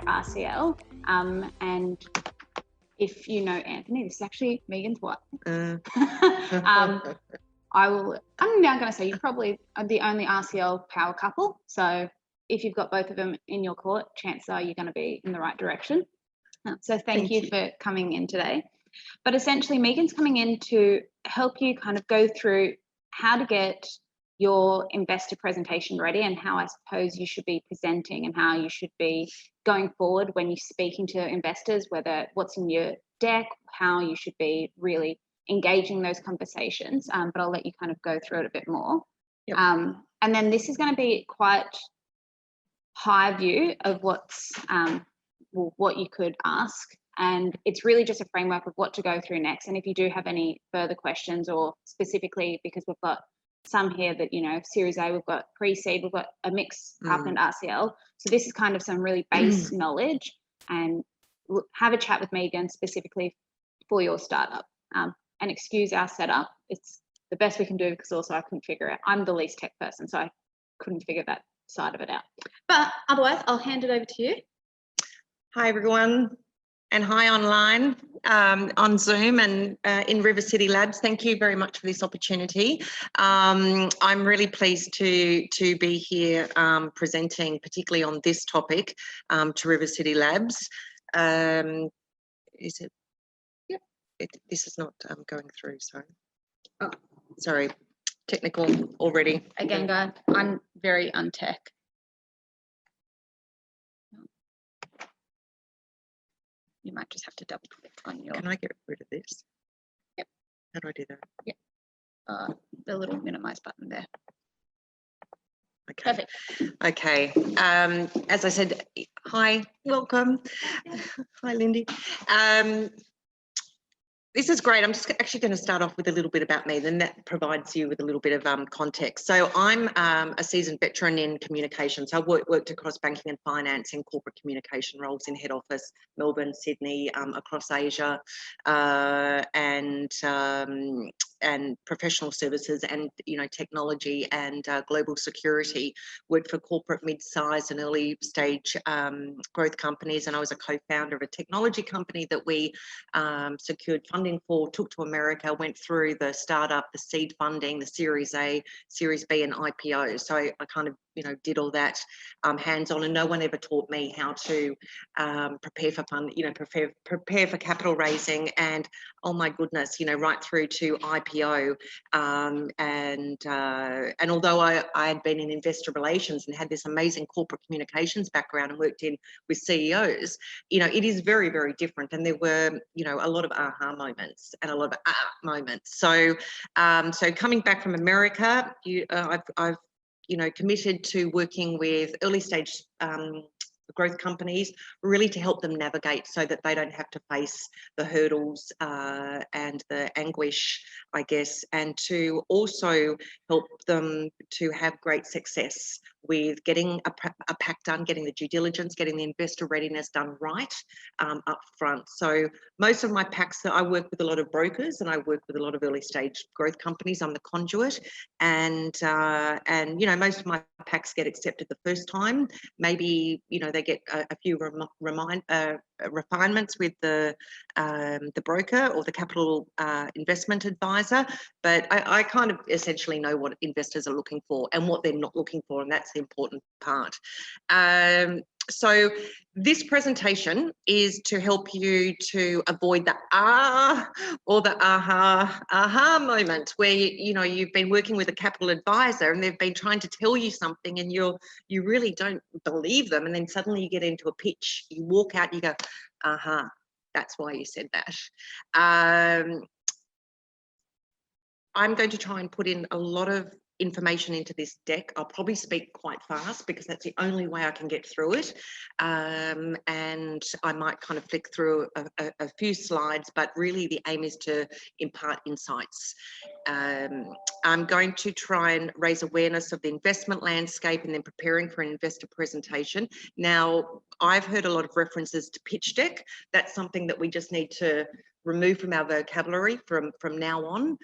RCL. And if you know Anthony, this is actually Megan's wife. I'm now going to say you probably are the only RCL power couple. So if you've got both of them in your court, chances are you're going to be in the right direction. So thank you for coming in today. But essentially, Megan's coming in to help you kind of go through how to get your investor presentation ready and how I suppose you should be presenting and how you should be going forward when you're speaking to investors, whether what's in your deck, how you should be really engaging those conversations. But I'll let you kind of go through it a bit more. Yep. And then this is going to be quite high view of what's what you could ask. And it's really just a framework of what to go through next. And if you do have any further questions, or specifically because we've got some here that, you know, Series A, we've got pre-seed, we've got a mix up and RCL. So this is kind of some really base knowledge, and we'll have a chat with Megan specifically for your startup. And excuse our setup. It's the best we can do because also I couldn't figure it. I'm the least tech person, so I couldn't figure that side of it out. But otherwise, I'll hand it over to you. Hi, everyone. And hi online on Zoom and in River City Labs. Thank you very much for this opportunity. I'm really pleased to be here presenting, particularly on this topic, to River City Labs. Is it? Yep. This is not going through. Sorry. Oh, sorry. Technical already. Again, guys, I'm very untech. You might just have to double click on your... Can I get rid of this? Yep. How do I do that? Yep. The little minimize button there. Okay. Perfect. Okay. As I said, hi, welcome. Hi, Lindy. This is great. I'm just actually going to start off with a little bit about me, then that provides you with a little bit of context. So I'm a seasoned veteran in communications. I worked across banking and finance in corporate communication roles in head office, Melbourne, Sydney, across Asia, and professional services, and technology and global security. Worked for corporate mid-size and early stage growth companies, and I was a co-founder of a technology company that we secured funding for, took to America, went through the startup, the seed funding, the Series A, Series B, and IPO. So I kind of did all that hands-on, and no one ever taught me how to prepare for fund, prepare for capital raising, and oh my goodness, right through to IPO. And although I had been in investor relations and had this amazing corporate communications background and worked with CEOs, it is very, very different. And there were, a lot of aha moments and a lot of moments. So, so coming back from America, I've committed to working with early stage growth companies, really to help them navigate so that they don't have to face the hurdles and the anguish, I guess, and to also help them to have great success with getting a pack done, getting the due diligence, getting the investor readiness done right up front. So most of my packs, I work with a lot of brokers and I work with a lot of early stage growth companies. I'm the conduit, and most of my packs get accepted the first time. Maybe they get a few refinements with the broker or the capital investment advisor, but I kind of essentially know what investors are looking for and what they're not looking for, and that's the important part. So this presentation is to help you to avoid the or the aha moment where you've been working with a capital advisor and they've been trying to tell you something and you really don't believe them, and then suddenly you get into a pitch, you walk out and you go, aha, that's why you said that. I'm going to try and put in a lot of information into this deck. I'll probably speak quite fast because that's the only way I can get through it. And I might kind of flick through a few slides, but really the aim is to impart insights. I'm going to try and raise awareness of the investment landscape and then preparing for an investor presentation. Now, I've heard a lot of references to pitch deck. That's something that we just need to removed from our vocabulary from now on,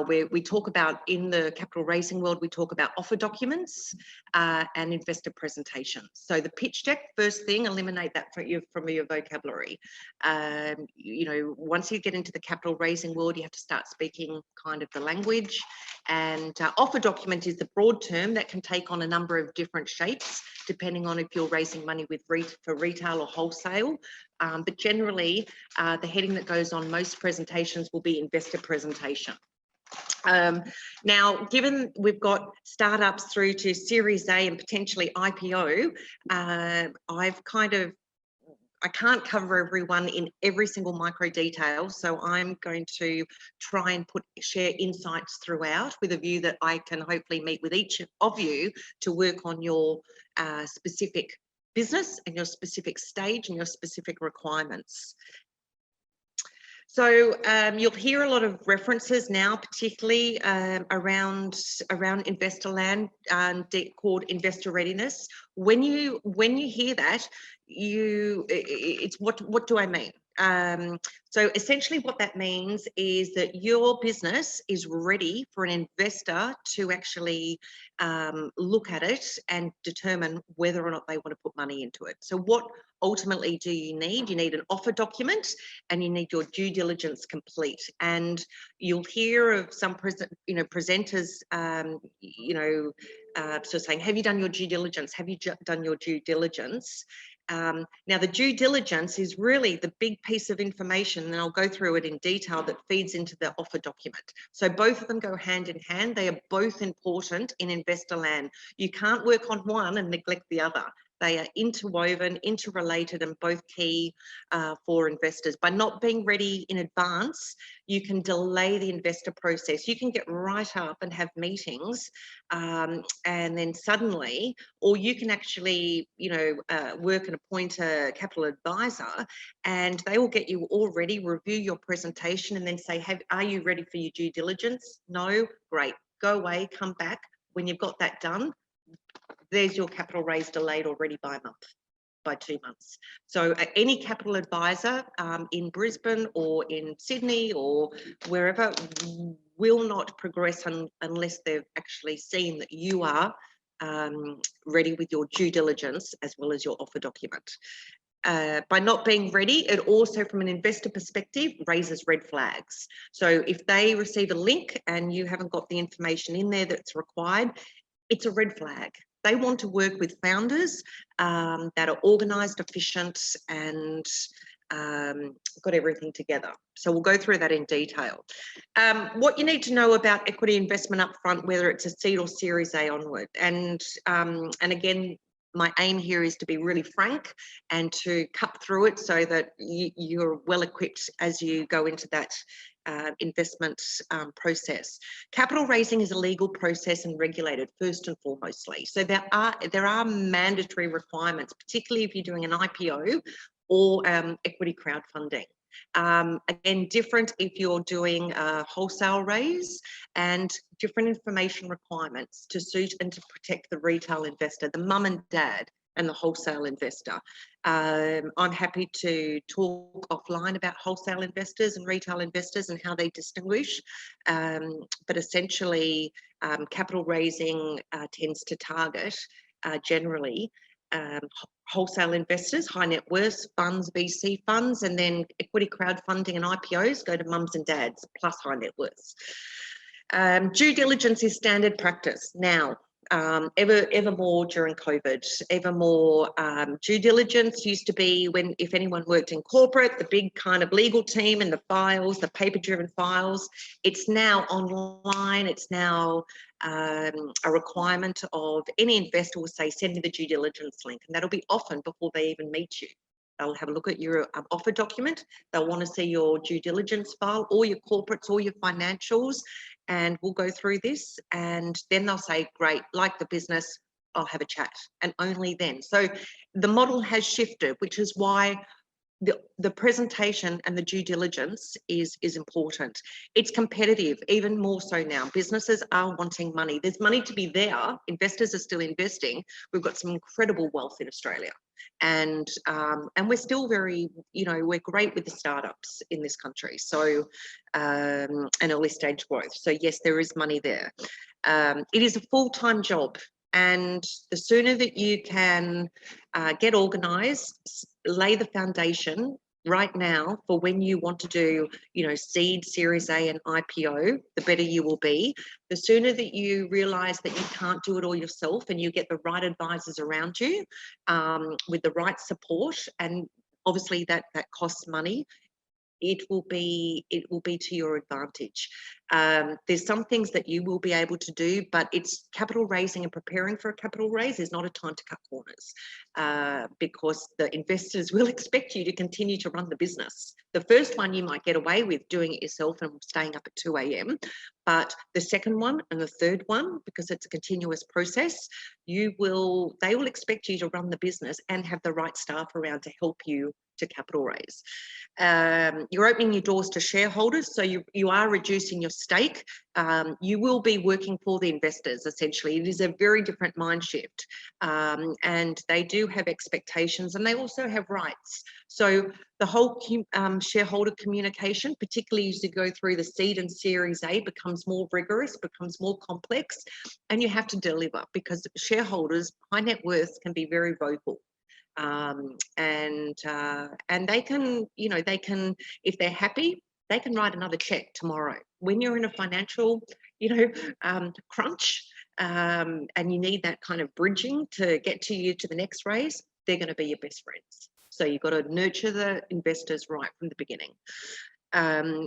where we talk about, in the capital raising world, we talk about offer documents and investor presentations. So the pitch deck, first thing, eliminate that from your vocabulary. You know, once you get into the capital raising world, you have to start speaking kind of the language. And offer document is the broad term that can take on a number of different shapes, depending on if you're raising money for retail or wholesale. But generally, the heading that goes on most presentations will be investor presentation. Now, given we've got startups through to Series A and potentially IPO, I can't cover everyone in every single micro detail, so I'm going to try and share insights throughout, with a view that I can hopefully meet with each of you to work on your specific business and your specific stage and your specific requirements. So you'll hear a lot of references now, particularly around investor land, called investor readiness. When you hear that, it's what do I mean? So essentially what that means is that your business is ready for an investor to actually look at it and determine whether or not they want to put money into it. So what ultimately do you need? You need an offer document and you need your due diligence complete. And you'll hear of some presenters, sort of saying, have you done your due diligence? Have you done your due diligence? Now, the due diligence is really the big piece of information, and I'll go through it in detail, that feeds into the offer document. So both of them go hand in hand. They are both important in investor land. You can't work on one and neglect the other. They are interwoven, interrelated, and both key for investors. By not being ready in advance, you can delay the investor process. You can get right up and have meetings, and then suddenly, or you can actually, work and appoint a capital advisor, and they will get you all ready, review your presentation, and then say, are you ready for your due diligence? No? Great. Go away, come back. When you've got that done, there's your capital raise delayed already by a month, by 2 months. So any capital advisor in Brisbane or in Sydney or wherever will not progress unless they've actually seen that you are ready with your due diligence as well as your offer document. By not being ready, it also, from an investor perspective, raises red flags. So if they receive a link and you haven't got the information in there that's required, it's a red flag. They want to work with founders that are organised, efficient, and got everything together. So we'll go through that in detail. What you need to know about equity investment upfront, whether it's a seed or Series A onward, and again, my aim here is to be really frank and to cut through it so that you're well equipped as you go into that investment process. Capital raising is a legal process and regulated first and foremostly. So there are mandatory requirements, particularly if you're doing an IPO or equity crowdfunding. Again, different if you're doing a wholesale raise, and different information requirements to suit and to protect the retail investor, the mum and dad, and the wholesale investor. I'm happy to talk offline about wholesale investors and retail investors and how they distinguish, but essentially capital raising tends to target generally wholesale investors, high net worth funds, VC funds, and then equity crowdfunding and IPOs go to mums and dads plus high net worths. Due diligence is standard practice now. Ever more during COVID, ever more due diligence used to be if anyone worked in corporate, the big kind of legal team and the files, the paper-driven files. It's now online. It's now a requirement of any investor will say, send me the due diligence link, and that'll be often before they even meet you. They'll have a look at your offer document. They'll want to see your due diligence file, all your corporates, all your financials, and we'll go through this. And then they'll say, great, like the business, I'll have a chat. And only then. So the model has shifted, which is why the presentation and the due diligence is important. It's competitive, even more so now. Businesses are wanting money. There's money to be there. Investors are still investing. We've got some incredible wealth in Australia. And we're still very, we're great with the startups in this country. So, and early stage growth. So yes, there is money there. It is a full-time job. And the sooner that you can get organised, lay the foundation right now for when you want to do, seed, Series A and IPO, the better you will be. The sooner that you realise that you can't do it all yourself and you get the right advisors around you with the right support, and obviously that costs money, it will be to your advantage. There's some things that you will be able to do, but it's capital raising and preparing for a capital raise is not a time to cut corners, because the investors will expect you to continue to run the business. The first one you might get away with doing it yourself and staying up at 2 a.m. But the second one and the third one, because it's a continuous process, they will expect you to run the business and have the right staff around to help you to capital raise. You're opening your doors to shareholders, so you are reducing your stake. You will be working for the investors, essentially. It is a very different mind shift, and they do have expectations and they also have rights. So the whole shareholder communication, particularly as you go through the seed and Series A, becomes more rigorous, becomes more complex, and you have to deliver, because shareholders, high net worth, can be very vocal. And they can, if they're happy, they can write another check tomorrow. When you're in a financial, crunch, and you need that kind of bridging to get you to the next raise, they're going to be your best friends. So you've got to nurture the investors right from the beginning.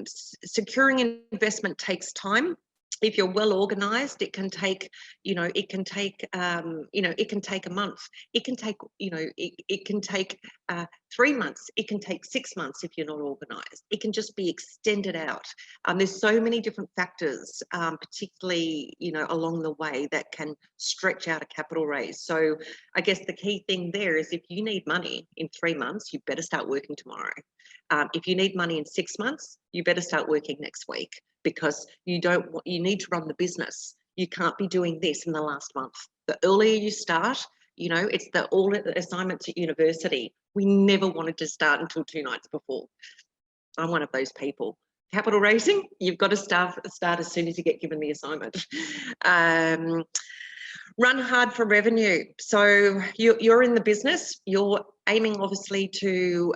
Securing investment takes time. If you're well organized, it can take, it can take a month. It can take, it can take 3 months. It can take 6 months if you're not organized. It can just be extended out. There's so many different factors, particularly, along the way, that can stretch out a capital raise. So I guess the key thing there is, if you need money in 3 months, you better start working tomorrow. If you need money in 6 months, you better start working next week, because you need to run the business. You can't be doing this in the last month. The earlier you start, it's the all assignments at university. We never wanted to start until 2 nights before. I'm one of those people. Capital raising, you've got to start as soon as you get given the assignment. Run hard for revenue. So you're in the business, you're aiming obviously to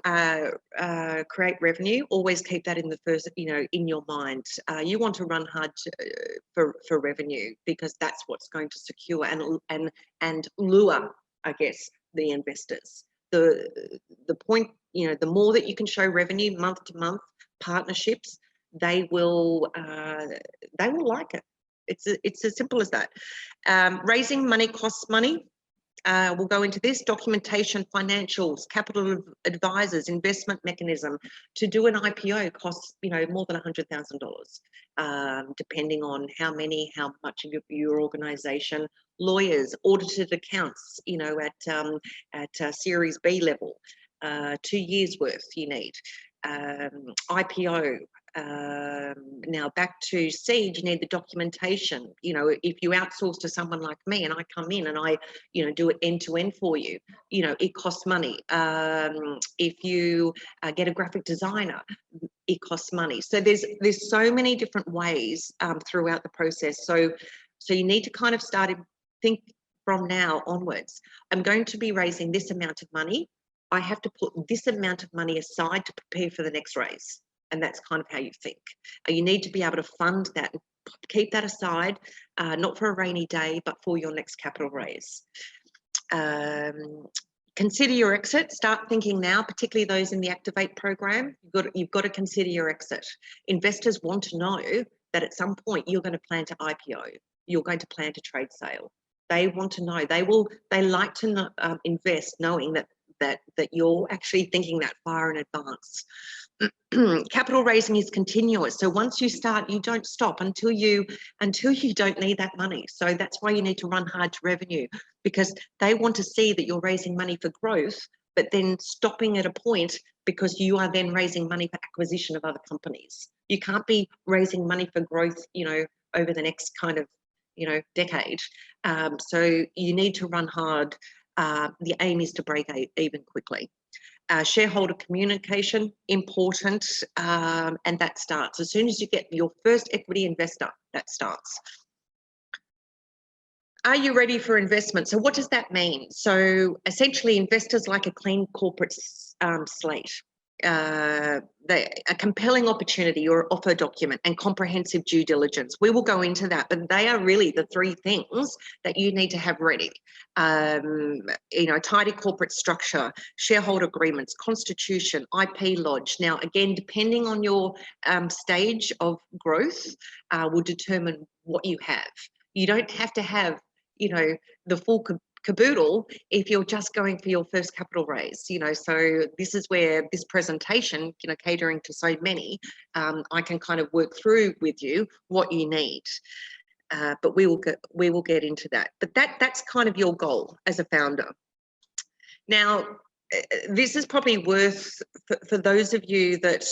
create revenue. Always keep that in the first, in your mind. You want to run hard for revenue, because that's what's going to secure and lure, I guess, the investors. The point, the more that you can show revenue month to month, partnerships, they will like it. It's as simple as that. Raising money costs money. We'll go into this. Documentation, financials, capital advisors, investment mechanism. To do an IPO costs, more than $100,000, depending on how much of your organisation. Lawyers, audited accounts, at Series B level, 2 years worth you need. IPO. Now back to seed, you need the documentation. If you outsource to someone like me and I come in and I, do it end to end for you, it costs money. If you get a graphic designer, it costs money. So there's so many different ways throughout the process. So you need to kind of think from now onwards. I'm going to be raising this amount of money. I have to put this amount of money aside to prepare for the next raise. And that's kind of how you think. You need to be able to fund that, keep that aside, not for a rainy day, but for your next capital raise. Consider your exit. Start thinking now, particularly those in the Activate program. You've got to consider your exit. Investors want to know that at some point you're going to plan to IPO. You're going to plan to trade sale. They want to know. They like to invest knowing that you're actually thinking that far in advance. Capital raising is continuous. So once you start, you don't stop until you don't need that money. So that's why you need to run hard to revenue, because they want to see that you're raising money for growth, but then stopping at a point, because you are then raising money for acquisition of other companies. You can't be raising money for growth, over the next kind of, decade. So you need to run hard the aim is to break even quickly. Shareholder communication, important, and that starts. As soon as you get your first equity investor, that starts. Are you ready for investment? So what does that mean? So essentially investors like a clean corporate slate, a compelling opportunity or offer document and comprehensive due diligence. We will go into that, but they are really the three things that you need to have ready. Tidy corporate structure, shareholder agreements, constitution, IP lodge. Now, again, depending on your stage of growth, will determine what you have. You don't have to have, the full caboodle if you're just going for your first capital raise. So this is where this presentation, catering to so many, I can kind of work through with you what you need. But we will get into that. But that's kind of your goal as a founder. Now, this is probably worth for those of you that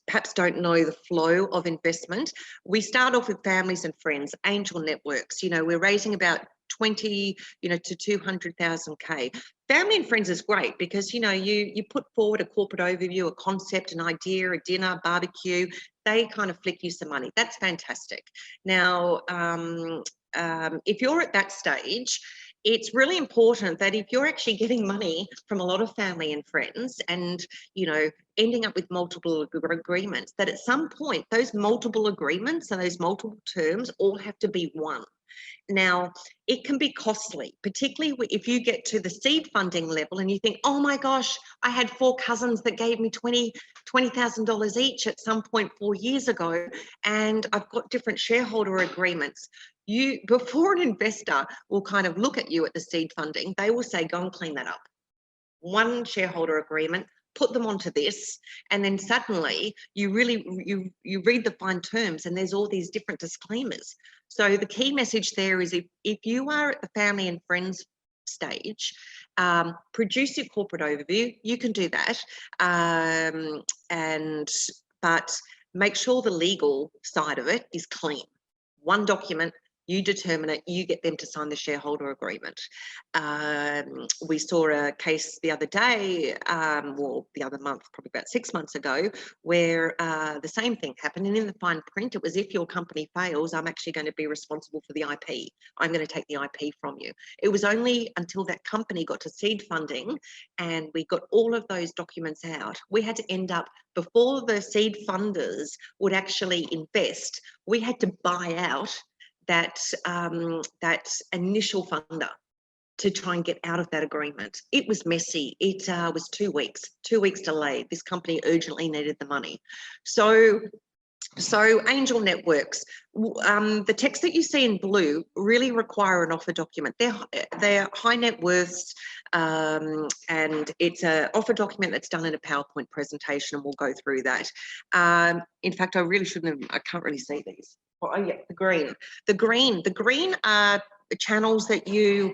perhaps don't know the flow of investment. We start off with families and friends, angel networks. We're raising about 20, to 200,000 K. Family and friends is great because, you put forward a corporate overview, a concept, an idea, a dinner, barbecue, they kind of flick you some money. That's fantastic. Now, if you're at that stage, it's really important that if you're actually getting money from a lot of family and friends and, ending up with multiple agreements, that at some point those multiple agreements and those multiple terms all have to be one. Now, it can be costly, particularly if you get to the seed funding level and you think, oh my gosh, I had 4 cousins that gave me $20,000 each at some point 4 years ago, and I've got different shareholder agreements. Before an investor will kind of look at you at the seed funding, they will say, go and clean that up. One shareholder agreement, put them onto this, and then suddenly you read the fine terms and there's all these different disclaimers. So the key message there is if you are at the family and friends stage, produce your corporate overview. You can do that, but make sure the legal side of it is clean. One document. You determine it, you get them to sign the shareholder agreement. We saw a case the other day, or the other month, probably about 6 months ago, where the same thing happened. And in the fine print, it was, if your company fails, I'm actually going to be responsible for the IP. I'm going to take the IP from you. It was only until that company got to seed funding and we got all of those documents out, we had to end up, before the seed funders would actually invest, we had to buy out that initial funder to try and get out of that agreement. It was messy. It was 2 weeks delayed. This company urgently needed the money. So angel networks, the text that you see in blue really require an offer document. They're high net worths, and it's an offer document that's done in a PowerPoint presentation, and we'll go through that. In fact, I really shouldn't have, I can't really see these. Oh yeah, the green are channels that you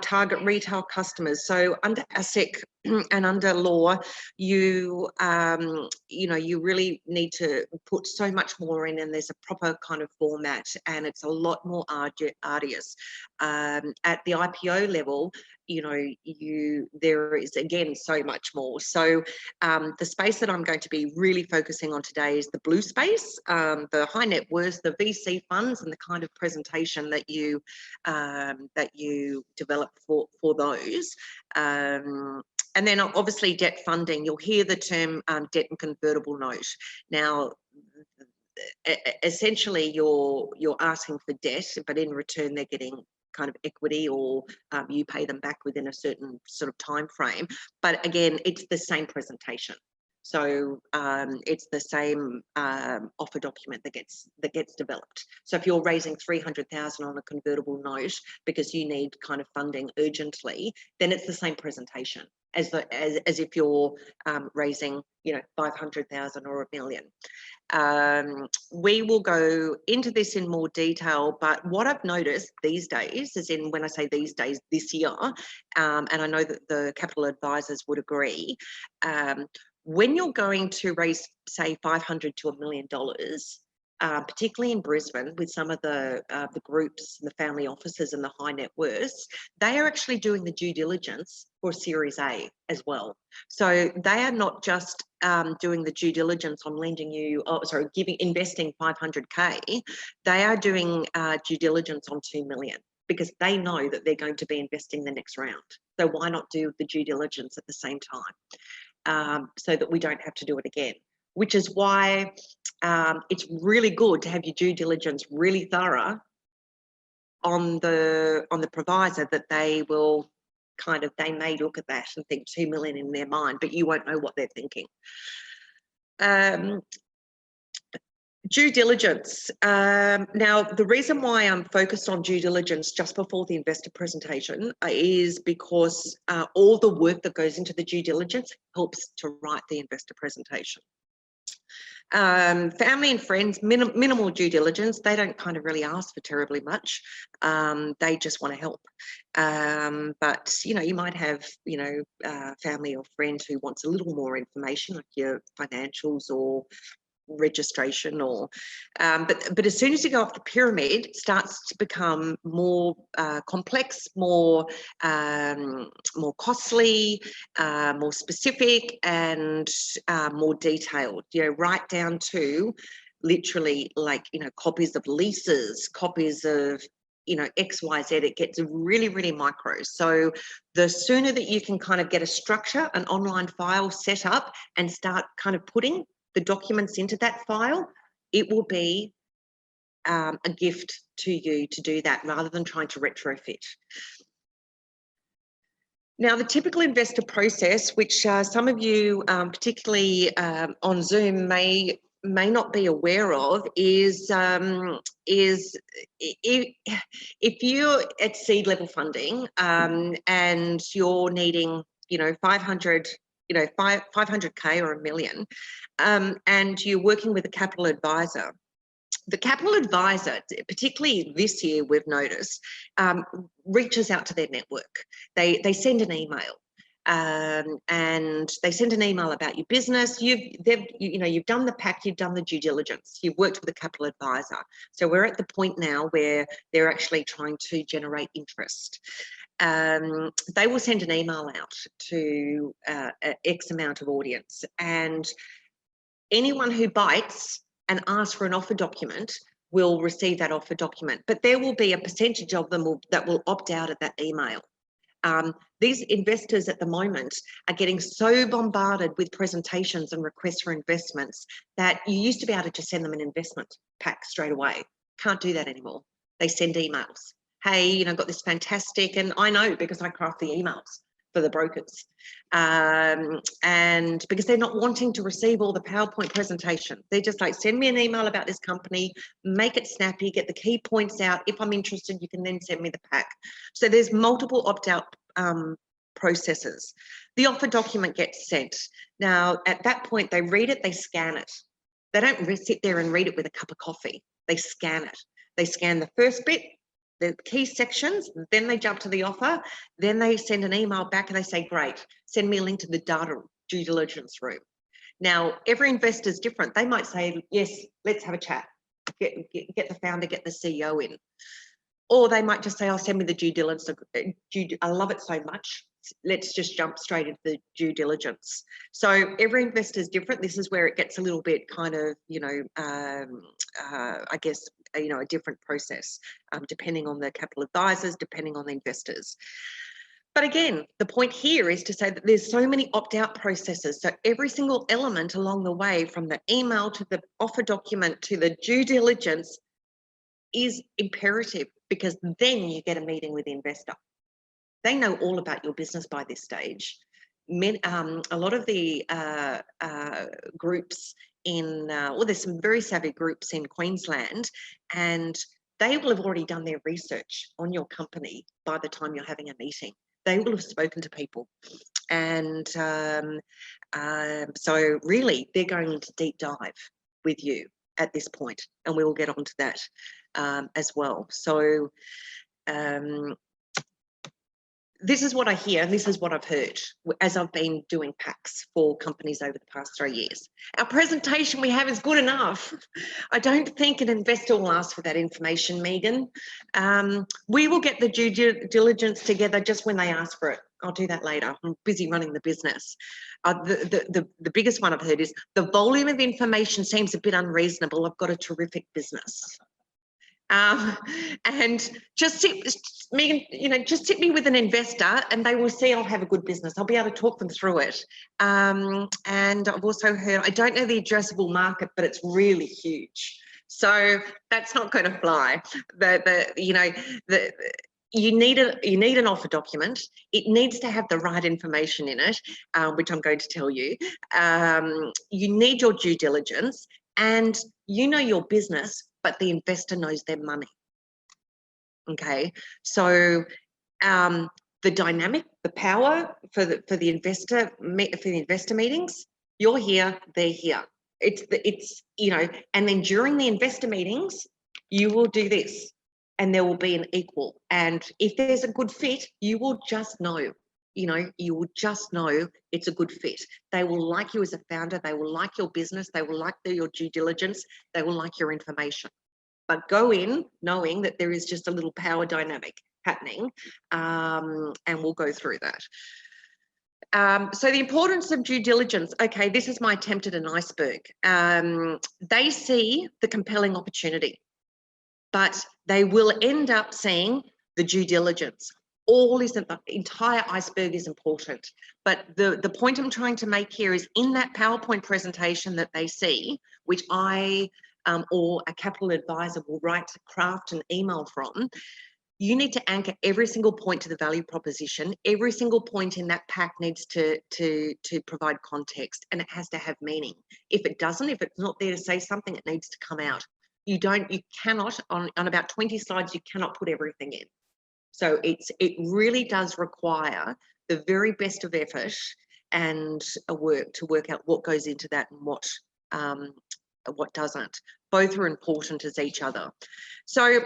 target retail customers. So under ASIC and under law, you really need to put so much more in, and there's a proper kind of format, and it's a lot more arduous. At the IPO level, there is again so much more. So the space that I'm going to be really focusing on today is the blue space, the high net worth, the VC funds, and the kind of presentation that you develop for those. And then obviously debt funding. You'll hear the term debt and convertible note. Now, essentially you're asking for debt, but in return they're getting kind of equity, or you pay them back within a certain sort of time frame. But again, it's the same presentation. So it's the same offer document that gets developed. So if you're raising 300,000 on a convertible note because you need kind of funding urgently, then it's the same presentation as if you're raising 500,000 or $1 million. We will go into this in more detail, but what I've noticed these days, as in when I say these days, this year, and I know that the capital advisors would agree, when you're going to raise, say, $500 to $1 million, particularly in Brisbane, with some of the groups and the family offices and the high net worths, they are actually doing the due diligence for Series A as well. So they are not just doing the due diligence on lending you, investing 500K. They are doing due diligence on 2 million, because they know that they're going to be investing the next round. So why not do the due diligence at the same time, so that we don't have to do it again? Which is why it's really good to have your due diligence really thorough on the proviso that they will they may look at that and think 2 million in their mind, but you won't know what they're thinking. Due diligence. Now, the reason why I'm focused on due diligence just before the investor presentation is because all the work that goes into the due diligence helps to write the investor presentation. Family and friends, minimal due diligence. They don't really ask for terribly much. They just want to help. But you might have family or friend who wants a little more information, like your financials or registration, or but as soon as you go up the pyramid, it starts to become more complex, more costly, more specific, and more detailed, right down to literally copies of leases, copies of XYZ. It gets really, really micro. So the sooner that you can get a structure, an online file set up, and start putting the documents into that file, it will be a gift to you to do that, rather than trying to retrofit. Now, the typical investor process, which some of you, particularly on Zoom, may not be aware of, is if you're at seed level funding and you're needing 500 500K or $1 million, and you're working with a capital advisor. The capital advisor, particularly this year, we've noticed, reaches out to their network. They send an email, and they send an email about your business. You've done the pack, you've done the due diligence, you've worked with a capital advisor. So we're at the point now where they're actually trying to generate interest. They will send an email out to X amount of audience, and anyone who bites and asks for an offer document will receive that offer document, but there will be a percentage of them that will opt out of that email. These investors at the moment are getting so bombarded with presentations and requests for investments that you used to be able to just send them an investment pack straight away. Can't do that anymore. They send emails. Hey, got this fantastic, and I know because I craft the emails for the brokers, and because they're not wanting to receive all the PowerPoint presentation. They're just like, send me an email about this company, make it snappy, get the key points out. If I'm interested, you can then send me the pack. So there's multiple opt-out processes. The offer document gets sent. Now, at that point, they read it, they scan it. They don't sit there and read it with a cup of coffee. They scan it. They scan the first bit, the key sections, then they jump to the offer, then they send an email back and they say, great, send me a link to the data due diligence room. Now, every investor is different. They might say, yes, let's have a chat, get the founder, get the CEO in. Or they might just say, send me the due diligence. I love it so much. Let's just jump straight into the due diligence. So every investor is different. This is where it gets a little bit I guess, a different process, depending on the capital advisors, depending on the investors. But again, the point here is to say that there's so many opt-out processes. So every single element along the way, from the email to the offer document to the due diligence, is imperative, because then you get a meeting with the investor. They know all about your business by this stage. A lot of the groups there's some very savvy groups in Queensland, and they will have already done their research on your company by the time you're having a meeting. They will have spoken to people. And so really, they're going into deep dive with you at this point, and we will get onto that as well. So this is what I hear, and this is what I've heard as I've been doing packs for companies over the past 3 years. Our presentation we have is good enough. I don't think an investor will ask for that information, Megan. We will get the due diligence together just when they ask for it. I'll do that later. I'm busy running the business. The biggest one I've heard is the volume of information seems a bit unreasonable. I've got a terrific business. And just sit, Megan, just sit me with an investor and they will see I'll have a good business. I'll be able to talk them through it. And I've also heard, I don't know the addressable market, but it's really huge. So that's not going to fly. You need an offer document. It needs to have the right information in it, which I'm going to tell you. You need your due diligence, and you know your business, but the investor knows their money. Okay, so the dynamic, the power for the investor meetings. You're here, they're here. It's and then during the investor meetings, you will do this. And there will be an equal. And if there's a good fit, you will just know, you will just know it's a good fit. They will like you as a founder. They will like your business. They will like your due diligence. They will like your information. But go in knowing that there is just a little power dynamic happening, and we'll go through that. So the importance of due diligence. Okay, this is my attempt at an iceberg. They see the compelling opportunity, but they will end up seeing the due diligence. The entire iceberg is important. But the point I'm trying to make here is in that PowerPoint presentation that they see, which I or a capital advisor will craft an email from, you need to anchor every single point to the value proposition. Every single point in that pack needs to provide context, and it has to have meaning. If it doesn't, if it's not there to say something, it needs to come out. You cannot, on about 20 slides, you cannot put everything in. So it really does require the very best of effort and work to work out what goes into that and what doesn't. Both are important as each other. So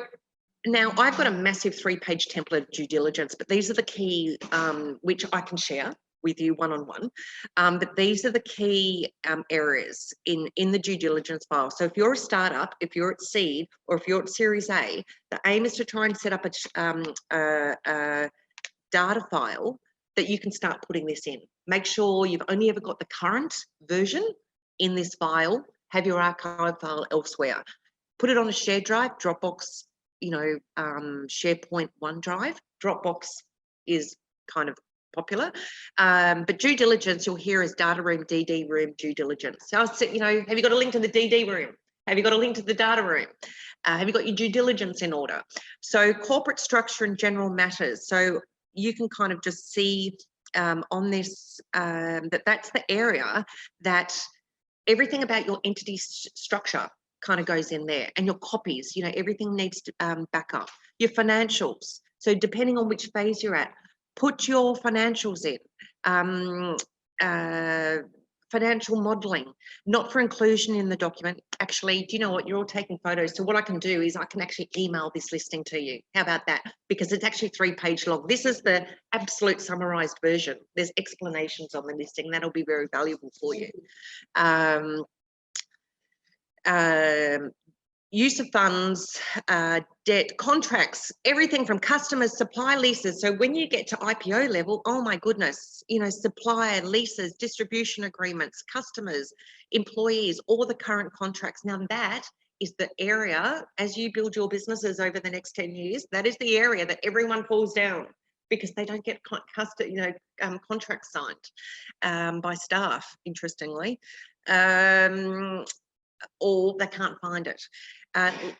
now I've got a massive 3-page template of due diligence, but these are the key, which I can share with you one-on-one, but these are the key areas in the due diligence file. So if you're a startup, if you're at seed, or if you're at Series A, the aim is to try and set up a data file that you can start putting this in. Make sure you've only ever got the current version in this file. Have your archive file elsewhere. Put it on a shared drive, Dropbox, SharePoint, OneDrive. Dropbox is kind of popular, but due diligence you'll hear is data room, DD room, due diligence. So have you got a link to the DD room? Have you got a link to the data room? Have you got your due diligence in order? So corporate structure and general matters. So you can kind of just see on this that's the area that everything about your entity structure kind of goes in there, and your copies, everything needs to back up. Your financials. So depending on which phase you're at, put your financials in. Financial modelling, not for inclusion in the document. Actually, do you know what? You're all taking photos. So what I can do is I can actually email this listing to you. How about that? Because it's actually 3-page long. This is the absolute summarised version. There's explanations on the listing. That'll be very valuable for you. Use of funds, debt, contracts, everything from customers, supply leases. So when you get to IPO level, oh my goodness, supplier leases, distribution agreements, customers, employees, all the current contracts. Now that is the area, as you build your businesses over the next 10 years, that is the area that everyone falls down because they don't get contracts signed by staff, interestingly. Or they can't find it.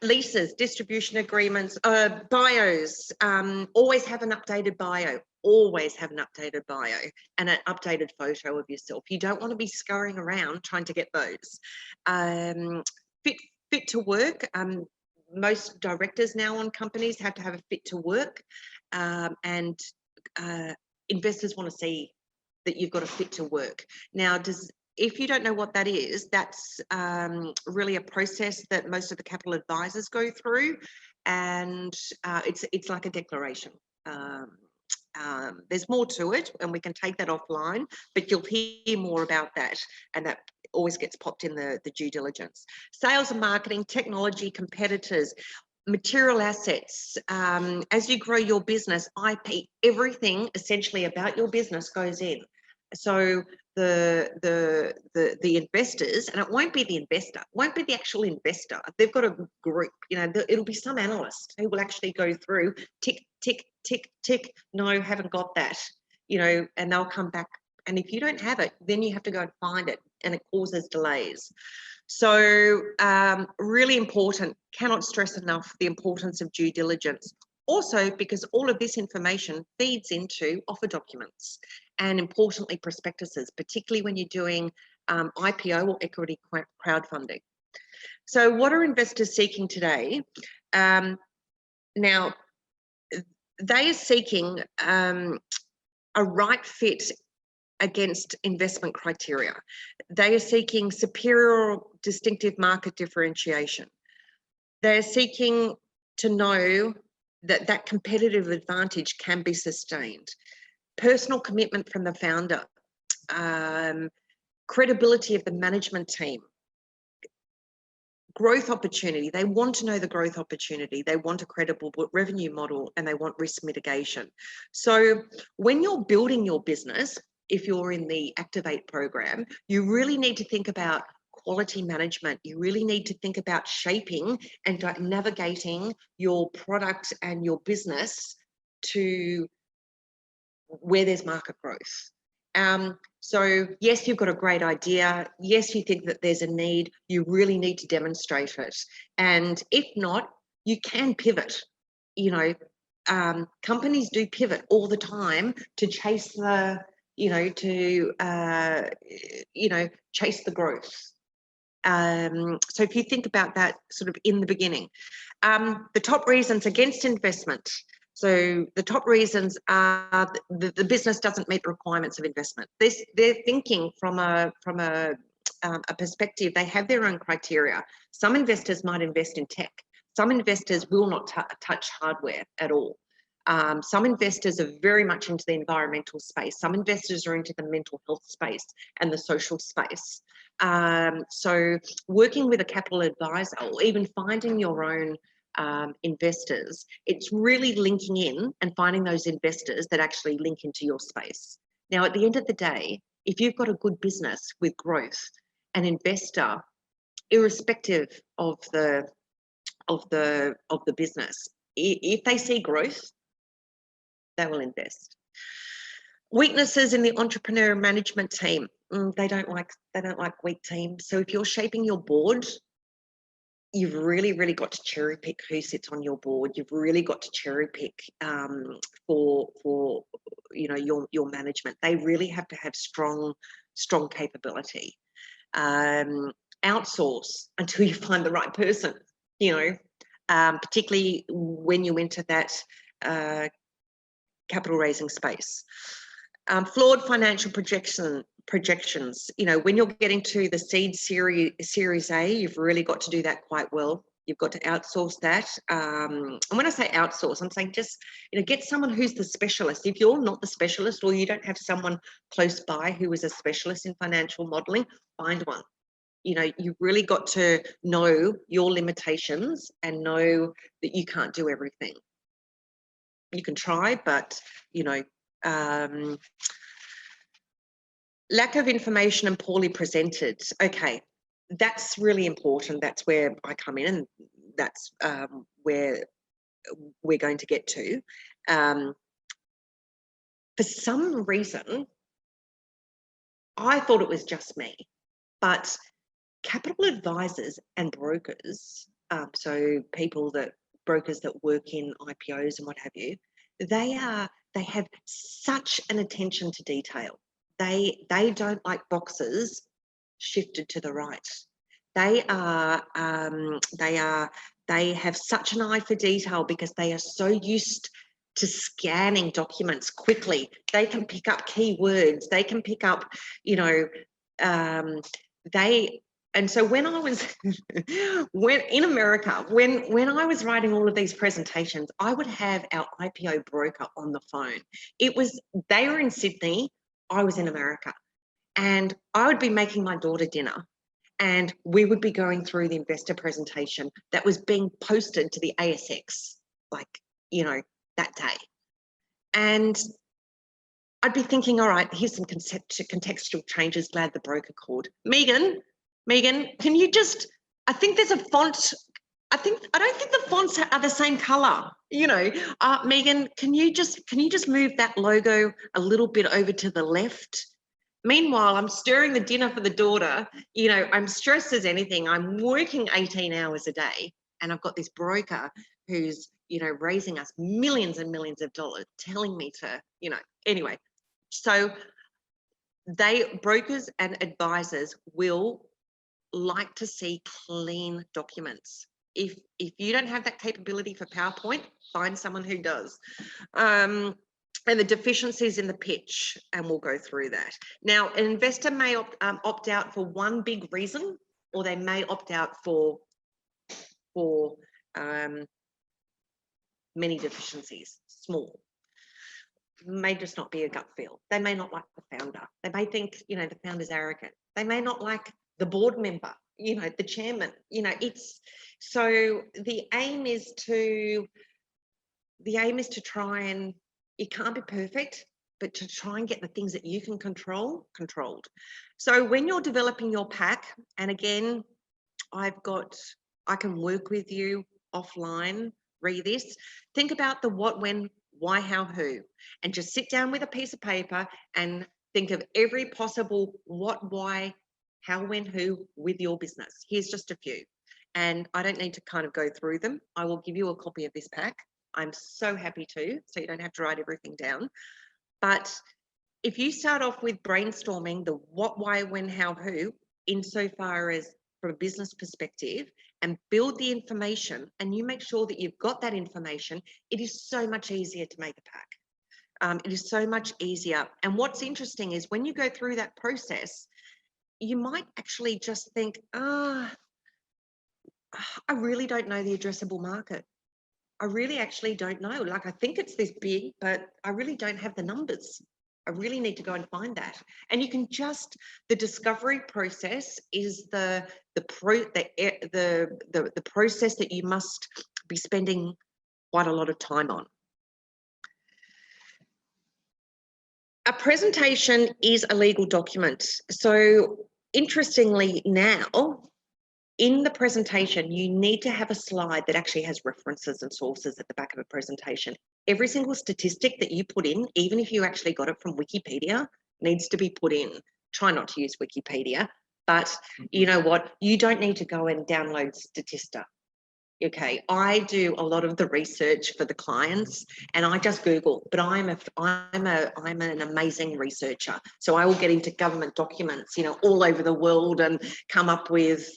Leases, distribution agreements, bios, always have an updated bio, and an updated photo of yourself. You don't want to be scurrying around trying to get those. Fit to work. Most directors now on companies have to have a fit to work, and investors want to see that you've got a fit to work. Now, if you don't know what that is, that's really a process that most of the capital advisors go through, and it's like a declaration. there's more to it, and we can take that offline, but you'll hear more about that, and that always gets popped in the due diligence. Sales and marketing, technology, competitors, material assets. As you grow your business, IP, everything essentially about your business goes in. So the investors, and it won't be the investor, won't be the actual investor. They've got a group, you know, it'll be some analyst who will actually go through, tick, tick, tick, tick, no, haven't got that, you know, and they'll come back. And if you don't have it, then you have to go and find it, and it causes delays. So really important, cannot stress enough the importance of due diligence. Also, because all of this information feeds into offer documents and importantly prospectuses, particularly when you're doing IPO or equity crowdfunding. So what are investors seeking today? Now, they are seeking a right fit against investment criteria. They are seeking superior distinctive market differentiation. They're seeking to know that that competitive advantage can be sustained. Personal commitment from the founder, credibility of the management team, growth opportunity. They want to know the growth opportunity. They want a credible revenue model, and they want risk mitigation. So when you're building your business, if you're in the Activate program, you really need to think about quality management. You really need to think about shaping and navigating your product and your business to where there's market growth. So yes, you've got a great idea. Yes, you think that there's a need. You really need to demonstrate it. And if not, you can pivot. You know, companies do pivot all the time to chase the, you know, to, you know, chase the growth. So if you think about that sort of in the beginning, the top reasons against investment. So the top reasons are the business doesn't meet the requirements of investment. They're thinking from a perspective, they have their own criteria. Some investors might invest in tech. Some investors will not touch hardware at all. Some investors are very much into the environmental space. Some investors are into the mental health space and the social space. So working with a capital advisor, or even finding your own investors, it's really linking in and finding those investors that actually link into your space. Now, at the end of the day, if you've got a good business with growth, an investor, irrespective of the business, if they see growth, they will invest. Weaknesses in the entrepreneur management team. They don't like weak teams. So if you're shaping your board, you've really got to cherry pick who sits on your board. You've really got to cherry pick for you know, your management. They really have to have strong capability. Outsource until you find the right person. You know, particularly when you enter that capital raising space. Flawed financial projections. You know, when you're getting to the seed series A, you've really got to do that quite well. You've got to outsource that. And when I say outsource, I'm saying just, you know, get someone who's the specialist. If you're not the specialist, or you don't have someone close by who is a specialist in financial modelling, find one. You know, you've really got to know your limitations and know that you can't do everything. You can try, but, you know, lack of information and poorly presented. Okay, that's really important. That's where I come in, and that's where we're going to get to. For some reason, I thought it was just me, but capital advisors and brokers, so brokers that work in IPOs and what have you, they have such an attention to detail. They don't like boxes shifted to the right. They have such an eye for detail because they are so used to scanning documents quickly. They can pick up keywords. They can pick up, you know, And so when I was in America, when I was writing all of these presentations, I would have our IPO broker on the phone. They were in Sydney, I was in America, and I would be making my daughter dinner, and we would be going through the investor presentation that was being posted to the ASX, that day. And I'd be thinking, all right, here's some contextual changes. Glad the broker called. Megan, can you just, I think there's a font. I don't think the fonts are the same color. Megan, can you just move that logo a little bit over to the left? Meanwhile, I'm stirring the dinner for the daughter. I'm stressed as anything. I'm working 18 hours a day, and I've got this broker who's, raising us millions and millions of dollars, telling me to, anyway. So brokers and advisors will like to see clean documents. If you don't have that capability for PowerPoint, find someone who does. And the deficiencies in the pitch, and we'll go through that. Now, an investor may opt out for one big reason, or they may opt out for many deficiencies, small. May just not be a gut feel. They may not like the founder. They may think, the founder's arrogant. They may not like the board member, the chairman. So the aim is to try and, it can't be perfect, but to try and get the things that you can control controlled. So when you're developing your pack, and again, I can work with you offline, read this, think about the what, when, why, how, who, and just sit down with a piece of paper and think of every possible what, why, how, when, who with your business. Here's just a few. And I don't need to kind of go through them. I will give you a copy of this pack. I'm so happy to, so you don't have to write everything down. But if you start off with brainstorming the what, why, when, how, who, insofar as from a business perspective, and build the information, and you make sure that you've got that information, it is so much easier to make a pack. It is so much easier. And what's interesting is when you go through that process, you might actually just think, I really don't know the addressable market. I really actually don't know. Like, I think it's this big, but I really don't have the numbers. I really need to go and find that. And you can just, the discovery process is the process that you must be spending quite a lot of time on. A presentation is a legal document. So interestingly now, in the presentation, you need to have a slide that actually has references and sources at the back of a presentation. Every single statistic that you put in, even if you actually got it from Wikipedia, needs to be put in. Try not to use Wikipedia, but you know what? You don't need to go and download Statista. Okay, I do a lot of the research for the clients, and I just Google. But I'm an amazing researcher, so I will get into government documents, all over the world, and come up with,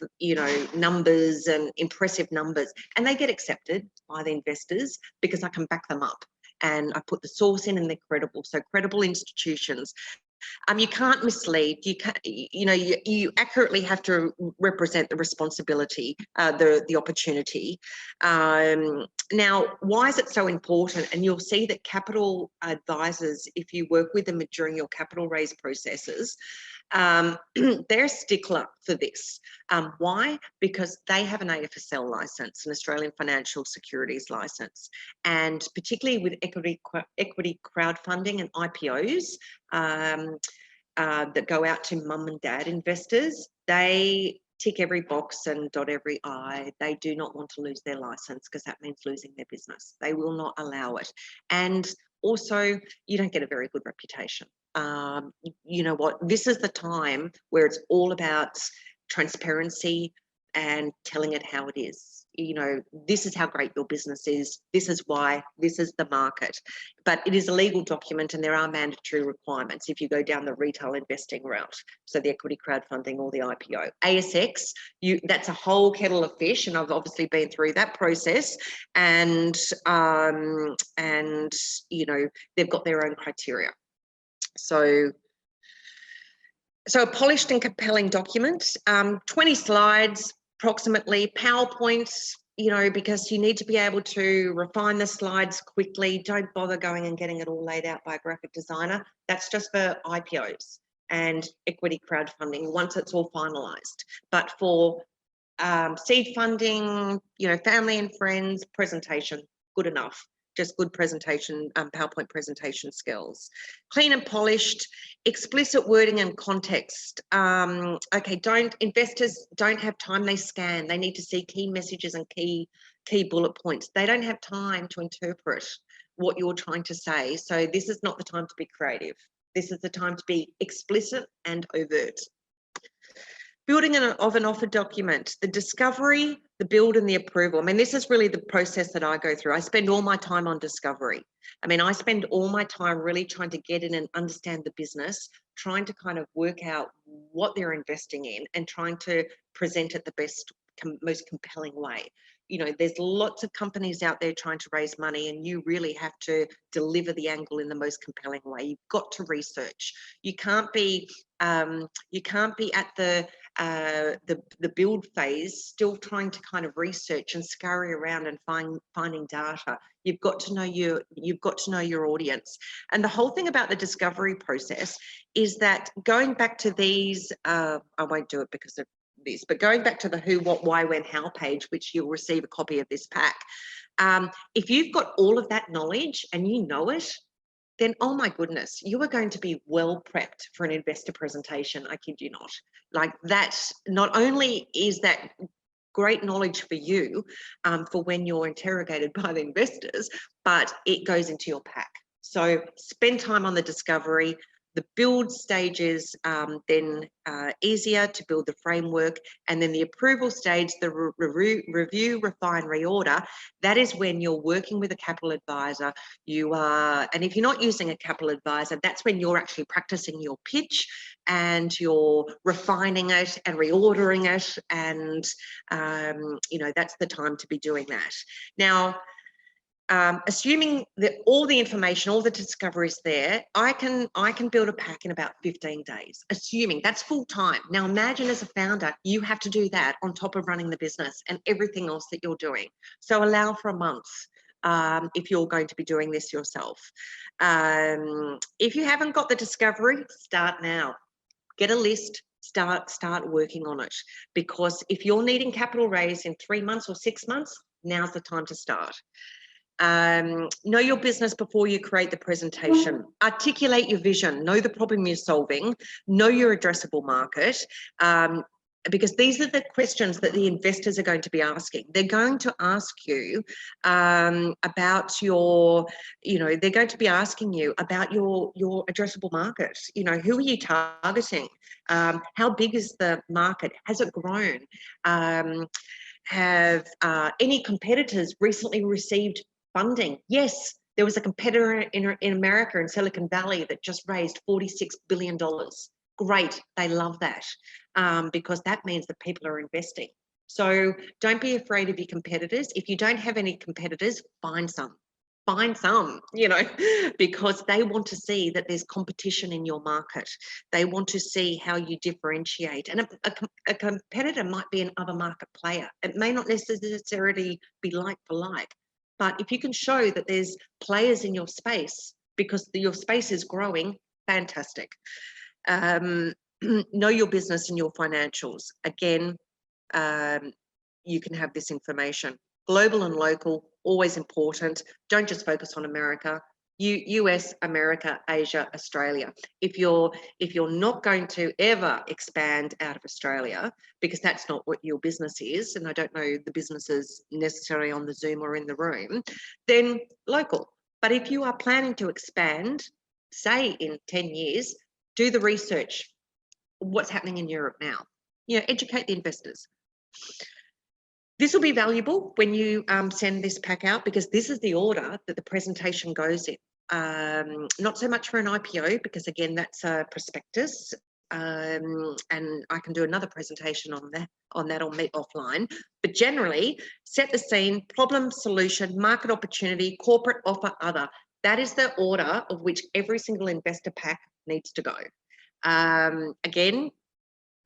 numbers and impressive numbers, and they get accepted by the investors because I can back them up, and I put the source in, and they're credible. So credible institutions. You can't mislead. You can't, you accurately have to represent the responsibility, the opportunity. Now, why is it so important? And you'll see that capital advisors, if you work with them during your capital raise processes, they're a stickler for this. Why? Because they have an AFSL license, an Australian Financial Securities license, and particularly with equity crowdfunding and IPOs that go out to mum and dad investors, they tick every box and dot every I. They do not want to lose their license because that means losing their business. They will not allow it. And also, you don't get a very good reputation. You know what? This is the time where it's all about transparency and telling it how it is. This is how great your business is. This is why. This is the market. But it is a legal document, and there are mandatory requirements if you go down the retail investing route. So the equity crowdfunding or the IPO. ASX, that's a whole kettle of fish, and I've obviously been through that process. And they've got their own criteria. So So a polished and compelling document, 20 slides approximately, PowerPoints, you know, because you need to be able to refine the slides quickly. Don't bother going and getting it all laid out by a graphic designer. That's just for IPOs and equity crowdfunding once it's all finalised. But for seed funding, you know, family and friends, presentation, good enough. Just good presentation, PowerPoint presentation skills. Clean and polished, explicit wording and context. Okay, investors don't have time, they scan. They need to see key messages and key bullet points. They don't have time to interpret what you're trying to say. So this is not the time to be creative. This is the time to be explicit and overt. Building of an offer document, the discovery, the build and the approval. I mean, this is really the process that I go through. I spend all my time on discovery. I mean, I spend all my time really trying to get in and understand the business, trying to kind of work out what they're investing in and trying to present it the best, most compelling way. You know, there's lots of companies out there trying to raise money and you really have to deliver the angle in the most compelling way. You've got to research. You can't be at the build phase still trying to kind of research and scurry around and finding data. You've got to know your audience. And the whole thing about the discovery process is that going back to these, I won't do it because of this, but going back to the who, what, why, when, how page, which you'll receive a copy of this pack. If you've got all of that knowledge and you know it, then oh my goodness, you are going to be well prepped for an investor presentation. I kid you not. Like that, not only is that great knowledge for you for when you're interrogated by the investors, but it goes into your pack. So spend time on the discovery. The build stage is then easier to build the framework, and then the approval stage, the review, refine, reorder. That is when you're working with a capital advisor. And if you're not using a capital advisor, that's when you're actually practicing your pitch and you're refining it and reordering it, and you know, that's the time to be doing that. Now, assuming that all the information, all the discoveries there, I can build a pack in about 15 days, assuming that's full time. Now imagine as a founder, you have to do that on top of running the business and everything else that you're doing. So allow for a month if you're going to be doing this yourself. If you haven't got the discovery, start now. Get a list. Start working on it, because if you're needing capital raise in 3 months or 6 months, now's the time to start. Know your business before you create the presentation. Articulate your vision. Know the problem you're solving. Know your addressable market. Because these are the questions that the investors are going to be asking. They're going to ask you about your, you know, they're going to be asking you about your addressable market. You know, who are you targeting? How big is the market? Has it grown? Have any competitors recently received funding? Yes, there was a competitor in America, in Silicon Valley, that just raised $46 billion. Great, they love that because that means that people are investing. So don't be afraid of your competitors. If you don't have any competitors, find some, you know, because they want to see that there's competition in your market. They want to see how you differentiate. And a competitor might be an other market player. It may not necessarily be like for like. But if you can show that there's players in your space because your space is growing, fantastic. Know your business and your financials. Again, you can have this information. Global and local, always important. Don't just focus on America. US, America, Asia, Australia. If you're not going to ever expand out of Australia, because that's not what your business is, and I don't know the businesses necessarily on the Zoom or in the room, then local. But if you are planning to expand, say in 10 years, do the research. What's happening in Europe now? You know, educate the investors. This will be valuable when you send this pack out, because this is the order that the presentation goes in. Not so much for an IPO, because again, that's a prospectus, and I can do another presentation on that or meet offline. But generally, set the scene, problem, solution, market opportunity, corporate offer, other. That is the order of which every single investor pack needs to go. Again,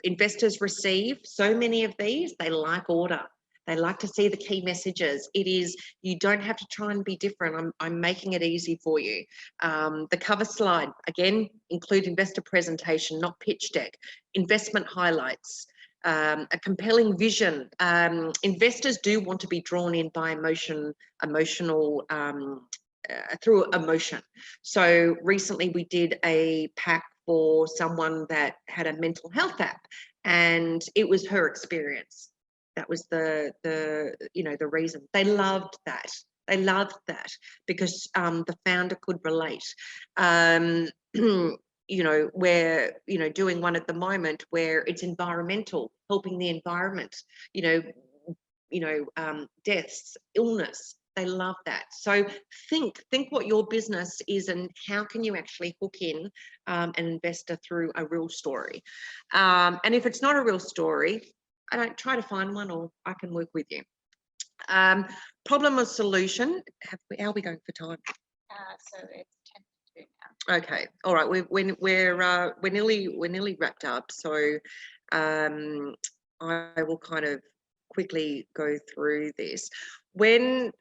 investors receive so many of these, they like order. They like to see the key messages. It is, you don't have to try and be different. I'm making it easy for you. The cover slide, again, include investor presentation, not pitch deck. Investment highlights, a compelling vision. Investors do want to be drawn in by through emotion. So recently we did a pack for someone that had a mental health app, and it was her experience. That was the reason. They loved that. They loved that because the founder could relate. We're doing one at the moment where it's environmental, helping the environment. Deaths, illness. They love that. So think what your business is and how can you actually hook in an investor through a real story. And if it's not a real story, I don't try to find one, or I can work with you. Problem or solution. How are we going for time? So it's 10 to 2 now. Okay, all right. We're nearly wrapped up. So I will kind of quickly go through this. When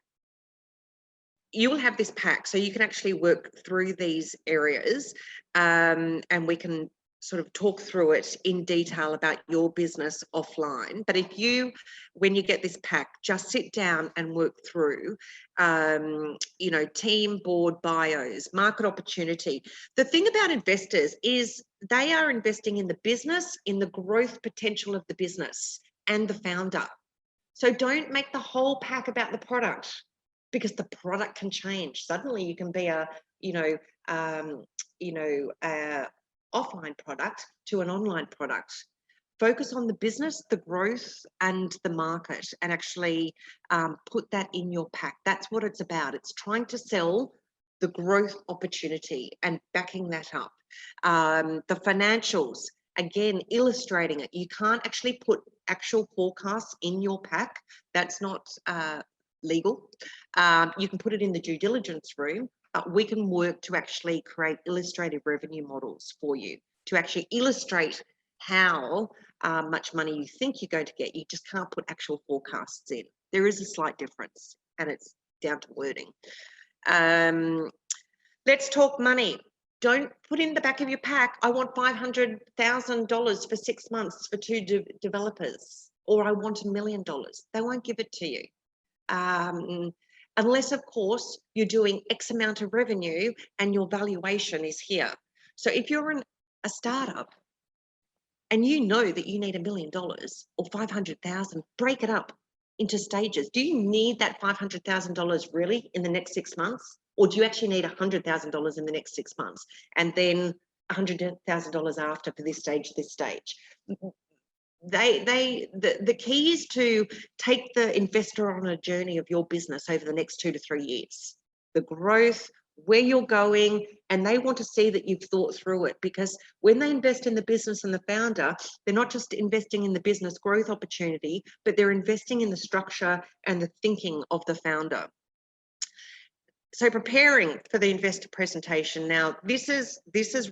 you will have this pack, so you can actually work through these areas, and we can sort of talk through it in detail about your business offline. But if you, when you get this pack, just sit down and work through, team, board, bios, market opportunity. The thing about investors is they are investing in the business, in the growth potential of the business and the founder. So don't make the whole pack about the product, because the product can change. Suddenly you can be a offline product to an online product. Focus on the business, the growth and the market, and actually put that in your pack. That's what it's about. It's trying to sell the growth opportunity and backing that up. The financials, again, illustrating it. You can't actually put actual forecasts in your pack. That's not legal. You can put it in the due diligence room, but we can work to actually create illustrative revenue models for you to actually illustrate how much money you think you're going to get. You just can't put actual forecasts in. There is a slight difference, and it's down to wording. Let's talk money. Don't put in the back of your pack, I want $500,000 for 6 months for 2 developers, or I want $1 million. They won't give it to you. Unless, of course, you're doing X amount of revenue and your valuation is here. So if you're a startup and you know that you need $1 million or 500,000, break it up into stages. Do you need that $500,000 really in the next 6 months? Or do you actually need $100,000 in the next 6 months and then $100,000 after for this stage? The key is to take the investor on a journey of your business over the next 2 to 3 years. The growth, where you're going, and they want to see that you've thought through it, because when they invest in the business and the founder, they're not just investing in the business growth opportunity, but they're investing in the structure and the thinking of the founder. So preparing for the investor presentation. Now, this is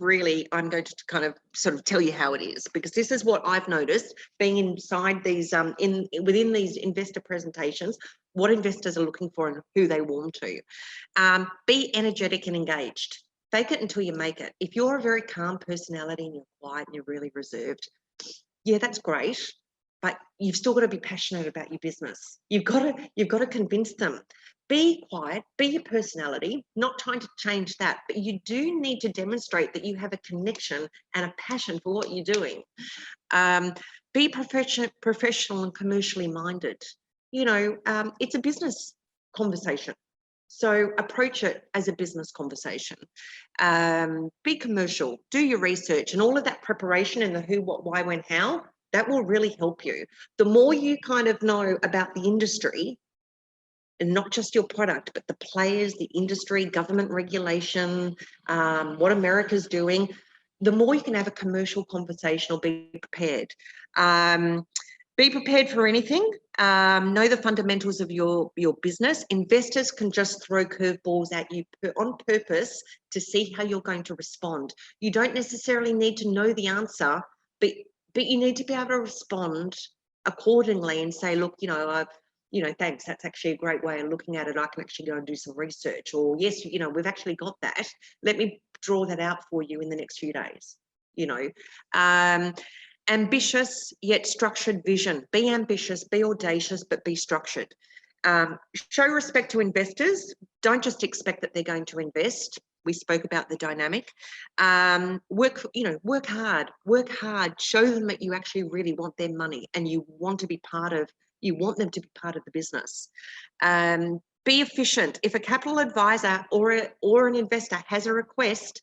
really, I'm going to kind of sort of tell you how it is, because this is what I've noticed being inside these, within these investor presentations, what investors are looking for and who they warm to. Be energetic and engaged. Fake it until you make it. If you're a very calm personality and you're quiet and you're really reserved, yeah, that's great, but you've still got to be passionate about your business. You've got to convince them. Be quiet, be your personality, not trying to change that, but you do need to demonstrate that you have a connection and a passion for what you're doing. Be professional and commercially minded. It's a business conversation. So approach it as a business conversation. Be commercial, do your research, and all of that preparation and the who, what, why, when, how, that will really help you. The more you kind of know about the industry, and not just your product, but the players, the industry, government regulation, what America's doing, the more you can have a commercial conversation or be prepared. Be prepared for anything. Know the fundamentals of your business. Investors can just throw curveballs at you on purpose to see how you're going to respond. You don't necessarily need to know the answer, but you need to be able to respond accordingly and say, look, thanks, that's actually a great way of looking at it. I can actually go and do some research. Or yes, we've actually got that. Let me draw that out for you in the next few days. Ambitious yet structured vision. Be ambitious, be audacious, but be structured. Show respect to investors. Don't just expect that they're going to invest. We spoke about the dynamic. Work hard. Show them that you actually really want their money and you want them to be part of the business. Be efficient. If a capital advisor or an investor has a request,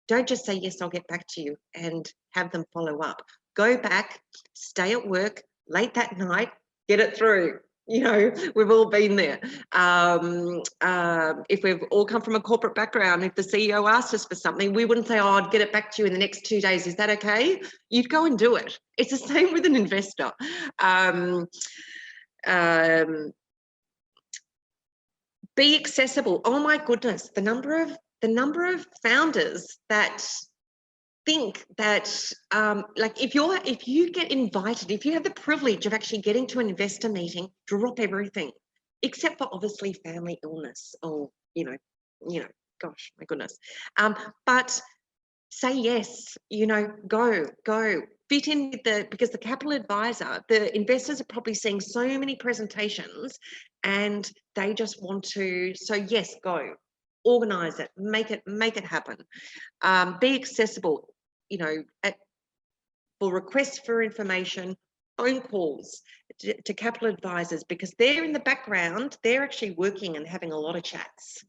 don't just say, yes, I'll get back to you and have them follow up. Go back, stay at work late that night, get it through. We've all been there. If we've all come from a corporate background, if the CEO asked us for something, we wouldn't say, oh, I'd get it back to you in the next 2 days. Is that okay? You'd go and do it. It's the same with an investor. Be accessible. Oh my goodness, the number of founders that think that if you get invited, if you have the privilege of actually getting to an investor meeting, drop everything, except for obviously family illness or gosh, my goodness. But say yes, go fit in with because the capital advisor, the investors are probably seeing so many presentations and they just want to, so yes, go, organize it, make it happen. Be accessible, for requests for information, phone calls to capital advisors, because they're in the background, they're actually working and having a lot of chats.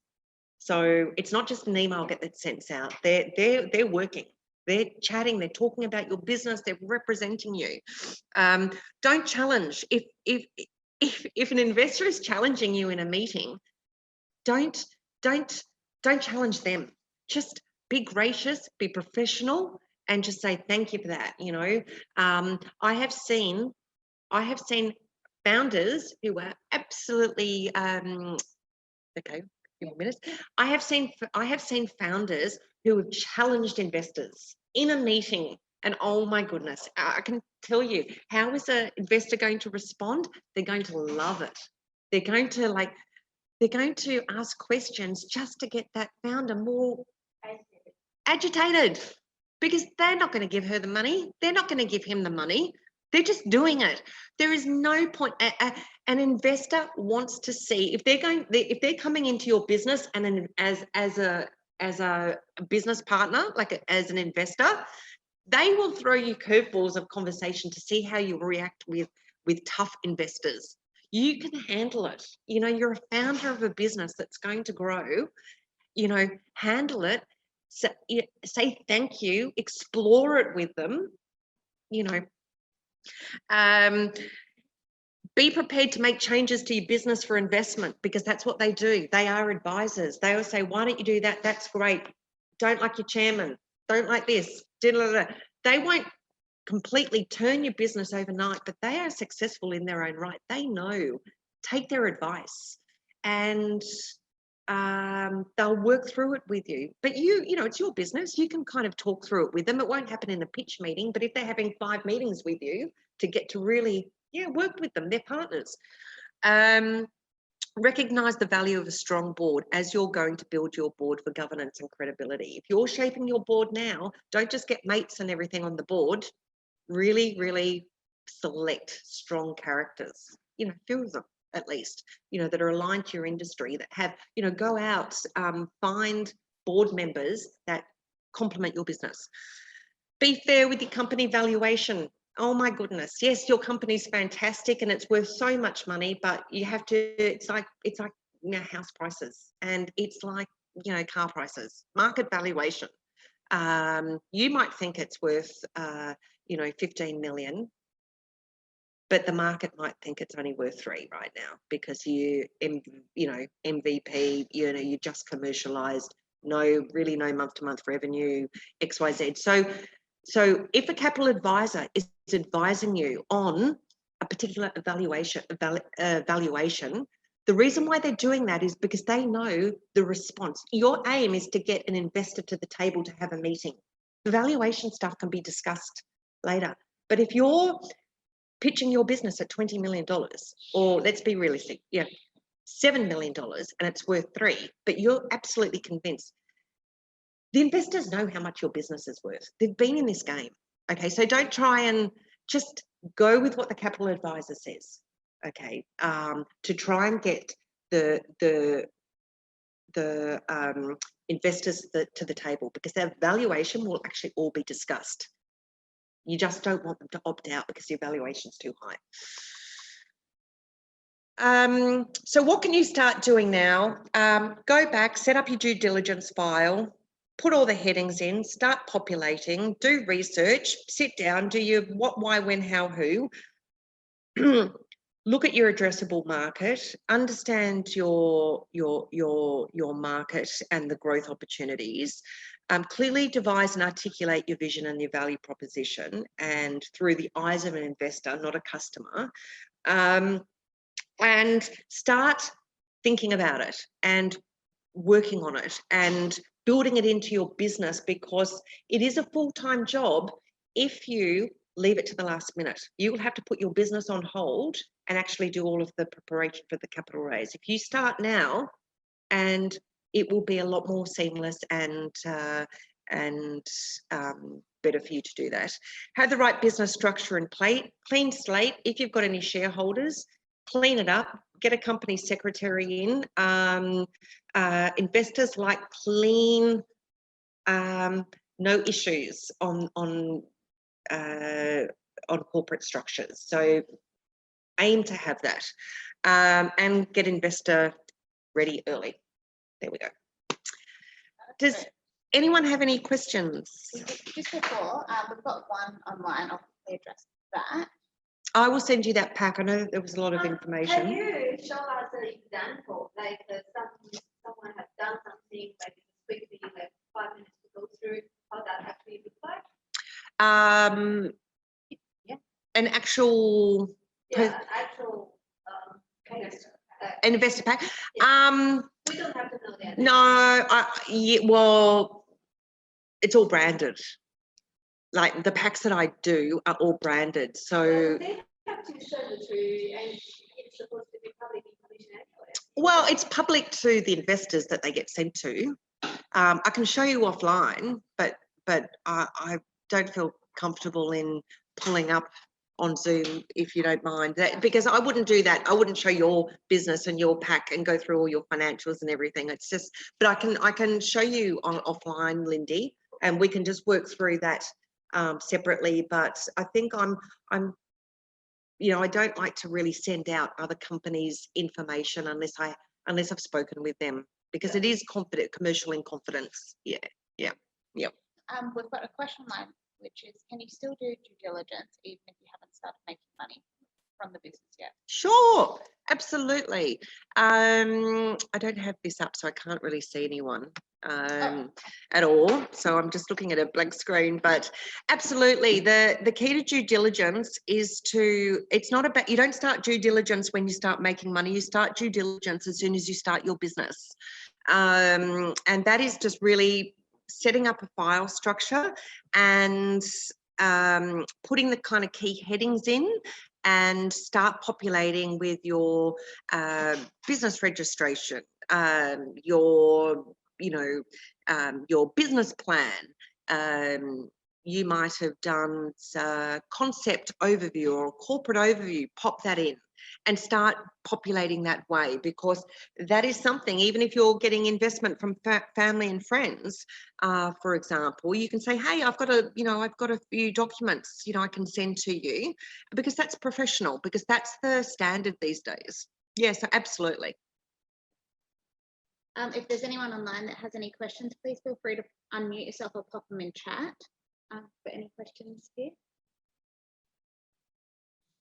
So it's not just an email that sends out. They're working, they're chatting, they're talking about your business, they're representing you. Don't challenge. If an investor is challenging you in a meeting, don't challenge them. Just be gracious, be professional, and just say thank you for that. I have seen founders who are absolutely okay. Minutes. I have seen founders who have challenged investors in a meeting, and oh my goodness, I can tell you, how is an investor going to respond? They're going to love it. They're going to ask questions just to get that founder more agitated, because they're not going to give her the money. They're not going to give him the money. They're just doing it. There is no point. An investor wants to see if they're coming into your business and as a business partner, like as an investor, they will throw you curveballs of conversation to see how you react with tough investors. You can handle it. You're a founder of a business that's going to grow. Handle it. Say thank you. Explore it with them. Be prepared to make changes to your business for investment, because that's what they do. They are advisors. They will say, why don't you do that? That's great. Don't like your chairman. Don't like this. They won't completely turn your business overnight, but they are successful in their own right. They know. Take their advice and they'll work through it with you. But it's your business. You can kind of talk through it with them. It won't happen in a pitch meeting, but if they're having 5 meetings with you to get to really work with them, they're partners. Recognize the value of a strong board as you're going to build your board for governance and credibility. If you're shaping your board now, don't just get mates and everything on the board. Really, really select strong characters, few of them at least, that are aligned to your industry, that have, go out, find board members that complement your business. Be fair with your company valuation. Oh my goodness, yes, your company's fantastic and it's worth so much money, but you have to, it's like house prices, and it's like, car prices, market valuation. You might think it's worth 15 million, but the market might think it's only worth 3 right now, because MVP, you just commercialized, no month-to-month revenue, XYZ. So if a capital advisor is advising you on a particular valuation. The reason why they're doing that is because they know the response. Your aim is to get an investor to the table to have a meeting. The valuation stuff can be discussed later. But if you're pitching your business at $20 million, or let's be realistic, yeah, $7 million, and it's worth $3 million, but you're absolutely convinced, the investors know how much your business is worth. They've been in this game. Okay, so don't try and just go with what the capital advisor says. Okay, to try and get the investors to the table, because their valuation will actually all be discussed. You just don't want them to opt out because your valuation's too high. So what can you start doing now? Go back, set up your due diligence file, put all the headings in, start populating, do research, sit down, do your what, why, when, how, who. Look at your addressable market, understand your market and the growth opportunities. Clearly devise and articulate your vision and your value proposition, and through the eyes of an investor, not a customer. And start thinking about it and working on it and building it into your business, because it is a full-time job. If you leave it to the last minute, you will have to put your business on hold and actually do all of the preparation for the capital raise. If you start now, and it will be a lot more seamless and better for you to do that. Have the right business structure in place, clean slate. If you've got any shareholders, clean it up, get a company secretary in. Investors like clean, no issues on corporate structures. So aim to have that, and get investor ready early. There we go. Does anyone have any questions? Just before, we've got one online. I'll address that. I will send you that pack. I know there was a lot of information. Can you show us an example, like someone has done something, like quickly, like 5 minutes to go through how that actually looks like? Yeah. An actual. Yeah, actual kind of investor pack. Yeah. We don't have to know that. No, yeah, well, it's all branded. Like the packs that I do are all branded. So they have to show the truth, and it's supposed to be public information anyway. Well, it's public to the investors that they get sent to. I can show you offline, but I don't feel comfortable in pulling up on Zoom, if you don't mind, because I wouldn't do that. I wouldn't show your business and your pack and go through all your financials and everything. It's just, but I can show you on offline, Lindy, and we can just work through that separately. But I think I'm I don't like to really send out other companies' information unless I've spoken with them, because it is commercial in confidence. Yeah. We've got a question line, which is, can you still do due diligence even if you haven't started making money from the business yet? Sure, absolutely. I don't have this up, so I can't really see anyone at all. So I'm just looking at a blank screen, but absolutely. The key to due diligence is it's not about, you don't start due diligence when you start making money. You start due diligence as soon as you start your business. And that is just really setting up a file structure and putting the kind of key headings in, and start populating with your business registration, your business plan. You might have done concept overview or corporate overview. Pop that in and start populating that way, because that is something, even if you're getting investment from family and friends, for example, you can say, hey, I've got a few documents, I can send to you, because that's professional, because that's the standard these days. Yes, absolutely. If there's anyone online that has any questions, please feel free to unmute yourself or pop them in chat. For any questions here?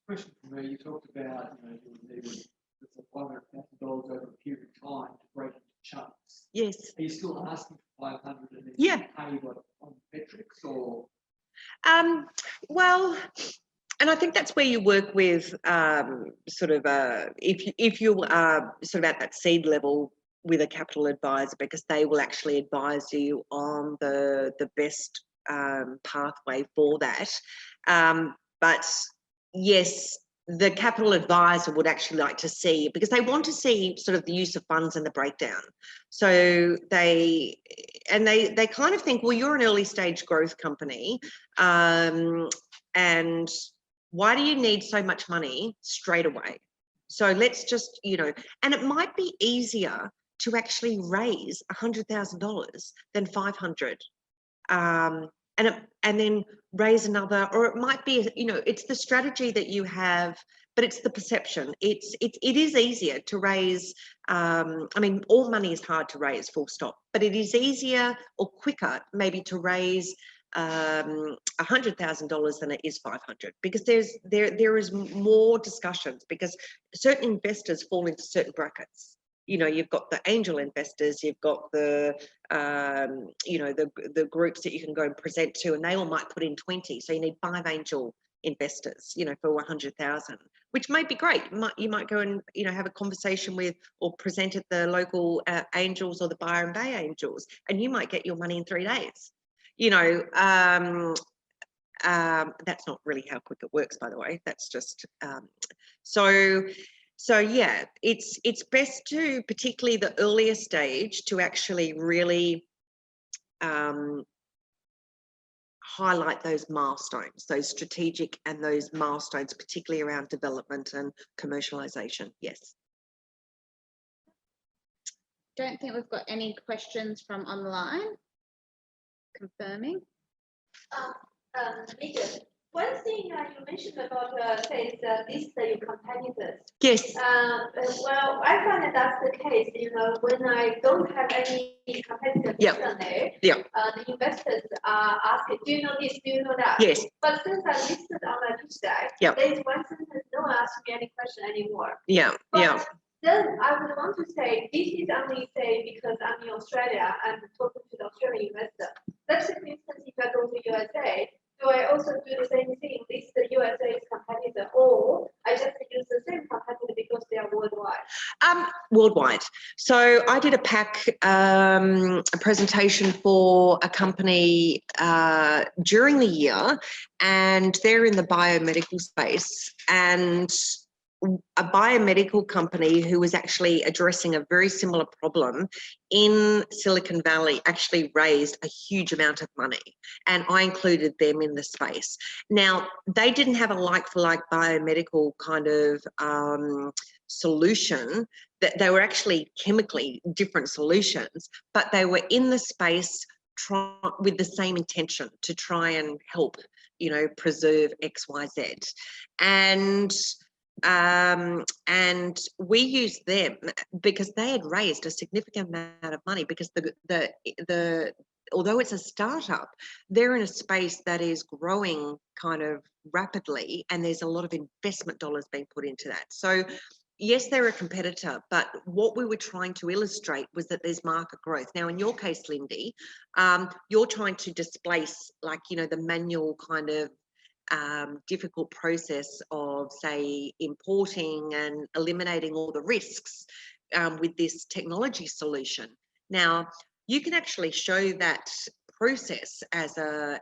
Question for me, you talked about, you need $500,000 over a period of time to break into chunks. Yes. Are you still asking for 500 and then Yeah. pay what on metrics or? Well, And I think that's where you work with if you are sort of at that seed level with a capital advisor, because they will actually advise you on the best pathway for that. But yes, the capital advisor would actually like to see, because they want to see sort of the use of funds and the breakdown. So they kind of think, well, you're an early stage growth company, and why do you need so much money straight away? So let's just, and it might be easier to actually raise $100,000 than 500. And then raise another, or it might be, it's the strategy that you have, but it's the perception. It is easier to raise. All money is hard to raise, full stop, but it is easier or quicker maybe to raise $100,000 than it is 500, because there is more discussions, because certain investors fall into certain brackets. You've got the angel investors, you've got the the groups that you can go and present to, and they all might put in 20. So you need 5 angel investors, for 100,000, which may be great. You might go and have a conversation with or present at the local angels or the Byron Bay angels, and you might get your money in 3 days. That's not really how quick it works, by the way. That's just so yeah, it's best to, particularly the earlier stage, to actually really highlight those milestones, those strategic and those milestones, particularly around development and commercialization. Yes. Don't think we've got any questions from online. Confirming. Megan, one thing you mentioned about say list your competitors. Yes. Well, I find that that's the case. When I don't have any competitors on there, the investors are asking, "Do you know this? Do you know that?" Yes. But since I listed on my pitch deck, there is one sentence, no one asks me any question anymore. But then I would want to say, this is only say because I'm in Australia and talking to the Australian investor. Let's say, for instance, if I go to USA, do I also do the same thing, list the USA's competitor, or I just use the same competitor because they are worldwide? Worldwide. So I did a PAC, a presentation for a company during the year, and they're in the biomedical space, and a biomedical company who was actually addressing a very similar problem in Silicon Valley actually raised a huge amount of money, and I included them in the space. Now, they didn't have a like-for-like biomedical kind of solution, that they were actually chemically different solutions, but they were in the space with the same intention to try and help, preserve XYZ. And we used them because they had raised a significant amount of money, because although it's a startup, they're in a space that is growing kind of rapidly, and there's a lot of investment dollars being put into that. So yes, they're a competitor, but what we were trying to illustrate was that there's market growth. Now, in your case, Lindy, you're trying to displace, like, the manual kind of difficult process of, say, importing and eliminating all the risks with this technology solution. Now, you can actually show that process as a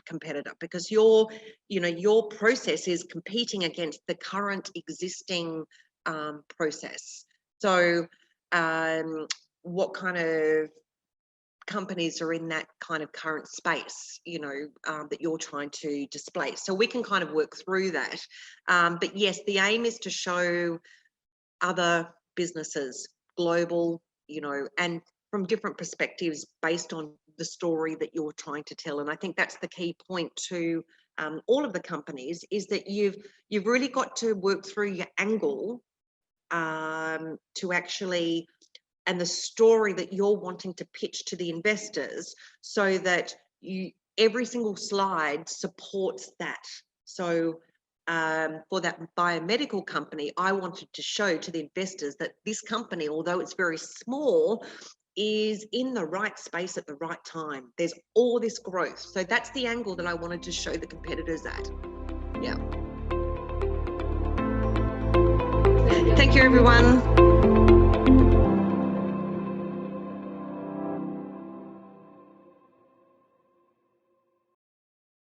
competitor, because your process is competing against the current existing process. So what kind of companies are in that kind of current space, that you're trying to displace? So we can kind of work through that. But yes, the aim is to show other businesses, global, and from different perspectives based on the story that you're trying to tell. And I think that's the key point to all of the companies, is that you've really got to work through your angle to actually, and the story that you're wanting to pitch to the investors, so that every single slide supports that. So for that biomedical company, I wanted to show to the investors that this company, although it's very small, is in the right space at the right time. There's all this growth. So that's the angle that I wanted to show the competitors at. Yeah. Thank you, everyone.